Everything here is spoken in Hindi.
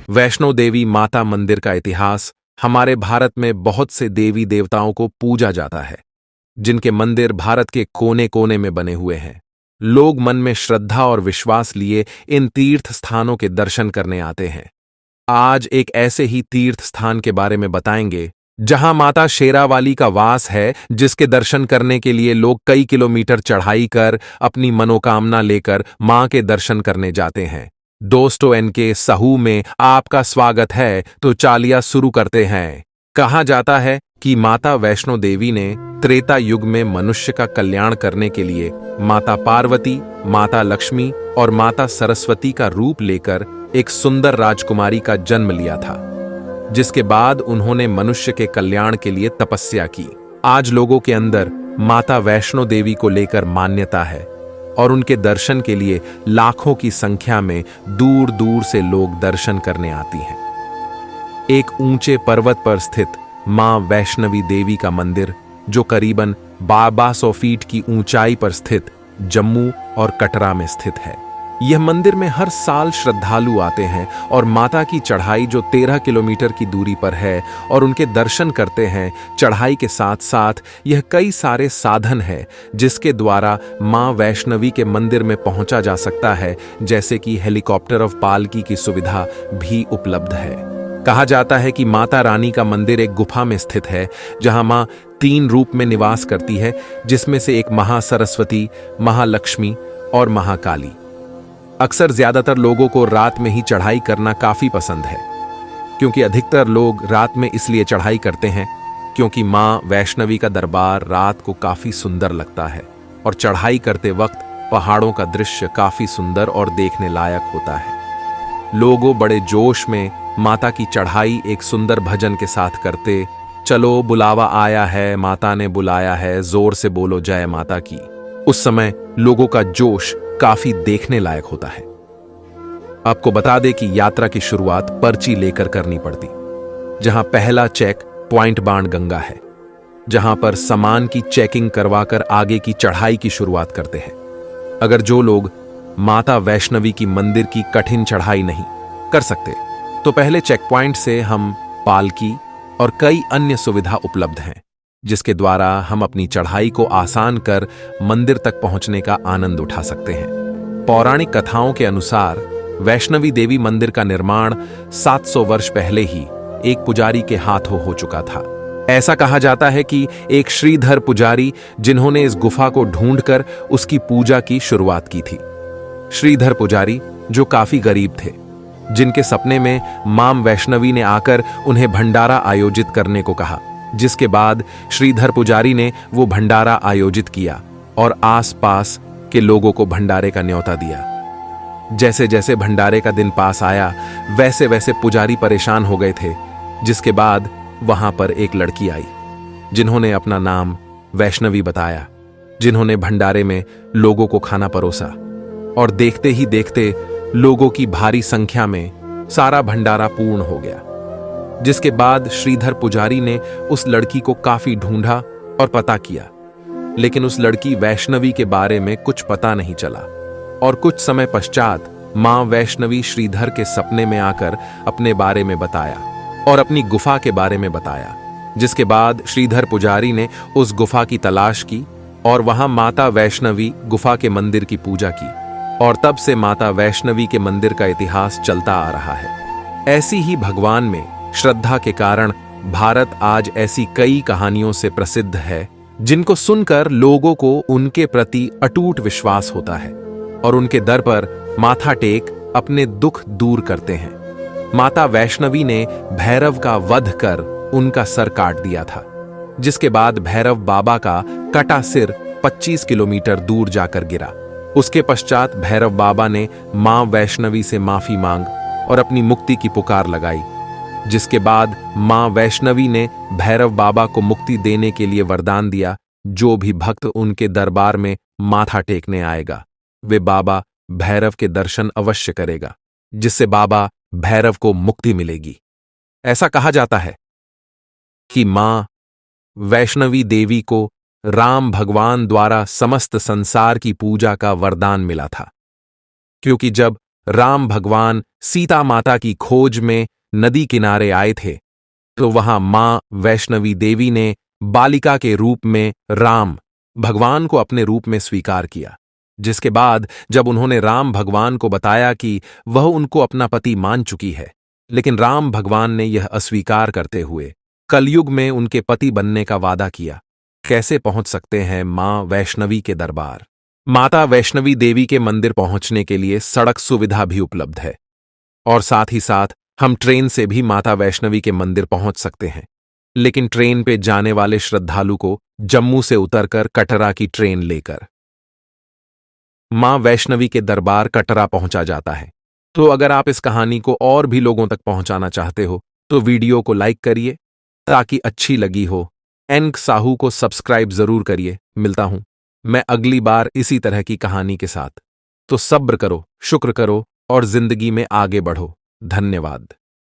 वैष्णो देवी माता मंदिर का इतिहास। हमारे भारत में बहुत से देवी देवताओं को पूजा जाता है, जिनके मंदिर भारत के कोने कोने में बने हुए हैं। लोग मन में श्रद्धा और विश्वास लिए इन तीर्थ स्थानों के दर्शन करने आते हैं। आज एक ऐसे ही तीर्थ स्थान के बारे में बताएंगे जहां माता शेरावाली का वास है, जिसके दर्शन करने के लिए लोग कई किलोमीटर चढ़ाई कर अपनी मनोकामना लेकर मां के दर्शन करने जाते हैं। दोस्तों, एनके सहू में आपका स्वागत है। तो चालिया शुरू करते हैं। कहा जाता है कि माता वैष्णो देवी ने त्रेता युग में मनुष्य का कल्याण करने के लिए माता पार्वती, माता लक्ष्मी और माता सरस्वती का रूप लेकर एक सुंदर राजकुमारी का जन्म लिया था, जिसके बाद उन्होंने मनुष्य के कल्याण के लिए तपस्या की। आज लोगों के अंदर माता वैष्णो देवी को लेकर मान्यता है और उनके दर्शन के लिए लाखों की संख्या में दूर दूर से लोग दर्शन करने आती हैं। एक ऊंचे पर्वत पर स्थित मां वैष्णवी देवी का मंदिर, जो करीबन 1200 फीट की ऊंचाई पर स्थित जम्मू और कटरा में स्थित है। यह मंदिर में हर साल श्रद्धालु आते हैं और माता की चढ़ाई, जो 13 किलोमीटर की दूरी पर है, और उनके दर्शन करते हैं। चढ़ाई के साथ साथ यह कई सारे साधन है जिसके द्वारा मां वैष्णवी के मंदिर में पहुंचा जा सकता है, जैसे कि हेलीकॉप्टर ऑफ पालकी की सुविधा भी उपलब्ध है। कहा जाता है कि माता रानी का मंदिर एक गुफा में स्थित है, जहां मां 3 रूप में निवास करती है, जिसमें से एक महासरस्वती, महालक्ष्मी और महाकाली। अक्सर ज्यादातर लोगों को रात में ही चढ़ाई करना काफी पसंद है, क्योंकि अधिकतर लोग रात में इसलिए चढ़ाई करते हैं क्योंकि मां वैष्णवी का दरबार रात को काफी सुंदर लगता है और चढ़ाई करते वक्त पहाड़ों का दृश्य काफी सुंदर और देखने लायक होता है। लोगों बड़े जोश में माता की चढ़ाई एक सुंदर भजन के साथ करते, चलो बुलावा आया है, माता ने बुलाया है, जोर से बोलो जय माता की। उस समय लोगों का जोश काफी देखने लायक होता है। आपको बता दें कि यात्रा की शुरुआत पर्ची लेकर करनी पड़ती, जहां पहला चेक पॉइंट बाण गंगा है, जहां पर सामान की चेकिंग करवाकर आगे की चढ़ाई की शुरुआत करते हैं। अगर जो लोग माता वैष्णवी की मंदिर की कठिन चढ़ाई नहीं कर सकते, तो पहले चेक पॉइंट से हम पालकी और कई अन्य सुविधा उपलब्ध हैं, जिसके द्वारा हम अपनी चढ़ाई को आसान कर मंदिर तक पहुंचने का आनंद उठा सकते हैं। पौराणिक कथाओं के अनुसार वैष्णवी देवी मंदिर का निर्माण 700 वर्ष पहले ही एक पुजारी के हाथों हो चुका था। ऐसा कहा जाता है कि एक श्रीधर पुजारी, जिन्होंने इस गुफा को ढूंढकर उसकी पूजा की शुरुआत की थी। श्रीधर पुजारी जो काफी गरीब थे, जिनके सपने में मां वैष्णवी ने आकर उन्हें भंडारा आयोजित करने को कहा, जिसके बाद श्रीधर पुजारी ने वो भंडारा आयोजित किया और आसपास के लोगों को भंडारे का न्योता दिया। जैसे जैसे भंडारे का दिन पास आया, वैसे वैसे पुजारी परेशान हो गए थे, जिसके बाद वहां पर एक लड़की आई, जिन्होंने अपना नाम वैष्णवी बताया, जिन्होंने भंडारे में लोगों को खाना परोसा और देखते ही देखते लोगों की भारी संख्या में सारा भंडारा पूर्ण हो गया। जिसके बाद श्रीधर पुजारी ने उस लड़की को काफी ढूंढा और पता किया, लेकिन उस लड़की वैष्णवी के बारे में कुछ पता नहीं चला। और कुछ समय पश्चात मां वैष्णवी श्रीधर के सपने में आकर अपने बारे में बताया और अपनी गुफा के बारे में बताया, जिसके बाद श्रीधर पुजारी ने उस गुफा की तलाश की और वहां माता वैष्णवी गुफा के मंदिर की पूजा की, और तब से माता वैष्णवी के मंदिर का इतिहास चलता आ रहा है। ऐसी ही भगवान में श्रद्धा के कारण भारत आज ऐसी कई कहानियों से प्रसिद्ध है, जिनको सुनकर लोगों को उनके प्रति अटूट विश्वास होता है और उनके दर पर माथा टेक अपने दुख दूर करते हैं। माता वैष्णवी ने भैरव का वध कर उनका सर काट दिया था, जिसके बाद भैरव बाबा का कटा सिर 25 किलोमीटर दूर जाकर गिरा। उसके पश्चात भैरव बाबा ने मां वैष्णवी से माफी मांग और अपनी मुक्ति की पुकार लगाई, जिसके बाद मां वैष्णवी ने भैरव बाबा को मुक्ति देने के लिए वरदान दिया, जो भी भक्त उनके दरबार में माथा टेकने आएगा, वे बाबा भैरव के दर्शन अवश्य करेगा, जिससे बाबा भैरव को मुक्ति मिलेगी। ऐसा कहा जाता है कि मां वैष्णवी देवी को राम भगवान द्वारा समस्त संसार की पूजा का वरदान मिला था, क्योंकि जब राम भगवान सीता माता की खोज में नदी किनारे आए थे, तो वहां मां वैष्णवी देवी ने बालिका के रूप में राम भगवान को अपने रूप में स्वीकार किया। जिसके बाद जब उन्होंने राम भगवान को बताया कि वह उनको अपना पति मान चुकी है, लेकिन राम भगवान ने यह अस्वीकार करते हुए कलयुग में उनके पति बनने का वादा किया। कैसे पहुंच सकते हैं मां वैष्णवी के दरबार? माता वैष्णवी देवी के मंदिर पहुंचने के लिए सड़क सुविधा भी उपलब्ध है और साथ ही साथ हम ट्रेन से भी माता वैष्णवी के मंदिर पहुंच सकते हैं। लेकिन ट्रेन पे जाने वाले श्रद्धालु को जम्मू से उतरकर कटरा की ट्रेन लेकर मां वैष्णवी के दरबार कटरा पहुंचा जाता है। तो अगर आप इस कहानी को और भी लोगों तक पहुंचाना चाहते हो तो वीडियो को लाइक करिए, ताकि अच्छी लगी हो। एन साहू को सब्सक्राइब जरूर करिए। मिलता हूं मैं अगली बार इसी तरह की कहानी के साथ। तो सब्र करो, शुक्र करो और जिंदगी में आगे बढ़ो। धन्यवाद।